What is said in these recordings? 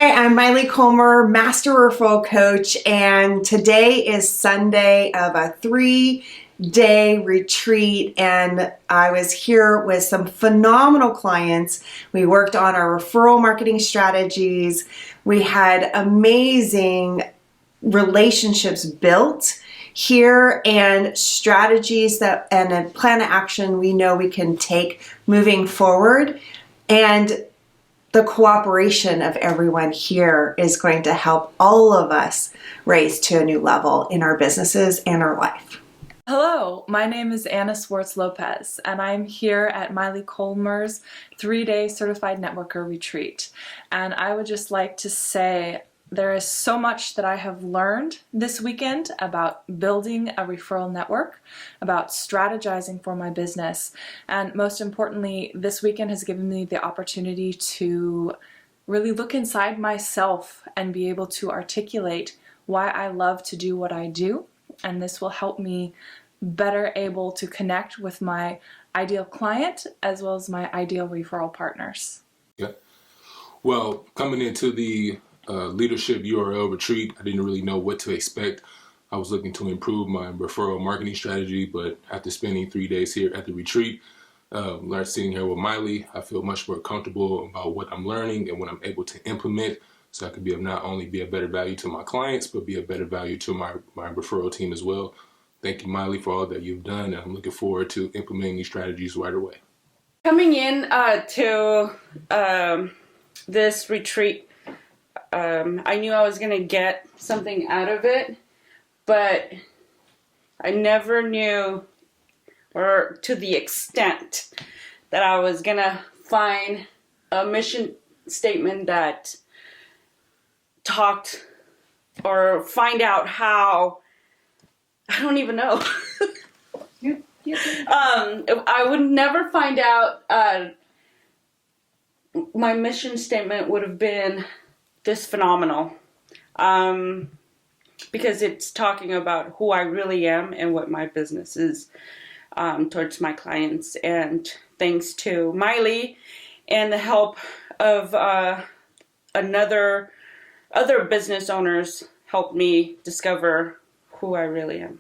Hi, I'm Maile Comer, Master Referral Coach, and today is Sunday of a 3-day retreat, and I was here with some phenomenal clients. We worked on our referral marketing strategies. We had amazing relationships built here and strategies and a plan of action we know we can take moving forward. And the cooperation of everyone here is going to help all of us raise to a new level in our businesses and our life. Hello, my name is Anna Swartz-Lopez, and I'm here at Maile Comer's 3-day Certified Networker Retreat. And I would just like to say there is so much that I have learned this weekend about building a referral network, about strategizing for my business, and most importantly, this weekend has given me the opportunity to really look inside myself and be able to articulate why I love to do what I do. And this will help me better able to connect with my ideal client as well as my ideal referral partners. Yeah. Well, coming into the leadership URL retreat, I didn't really know what to expect. I was looking to improve my referral marketing strategy, but after spending 3 days here at the retreat, sitting here with Maile, I feel much more comfortable about what I'm learning and what I'm able to implement, so I can not only be a better value to my clients, but be a better value to my referral team as well. Thank you, Maile, for all that you've done, and I'm looking forward to implementing these strategies right away. Coming in to this retreat, I knew I was going to get something out of it, but I never knew, or to the extent that I was going to find a mission statement that talked, or find out how, I don't even know. I would never find out my mission statement would have been this phenomenal, because it's talking about who I really am and what my business is towards my clients. And thanks to Maile and the help of other business owners helped me discover who I really am.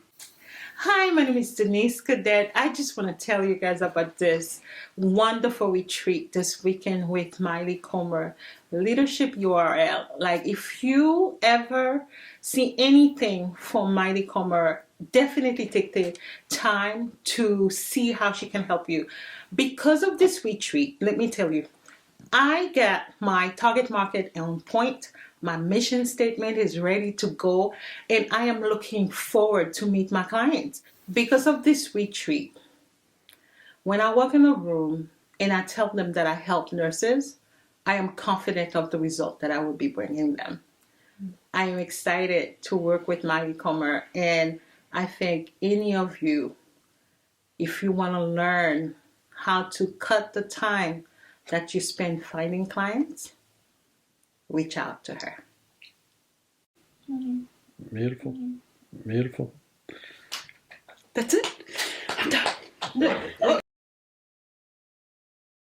Hi, my name is Denise Cadet. I just want to tell you guys about this wonderful retreat this weekend with Maile Comer, Leadership URL. Like, if you ever see anything from Maile Comer, definitely take the time to see how she can help you. Because of this retreat, let me tell you, I got my target market on point. My mission statement is ready to go, and I am looking forward to meet my clients. Because of this retreat, when I walk in a room and I tell them that I help nurses, I am confident of the result that I will be bringing them. I am excited to work with Maile Comer, and I think any of you, if you want to learn how to cut the time that you spend finding clients, reach out to her. Beautiful. Beautiful. That's it. I'm done.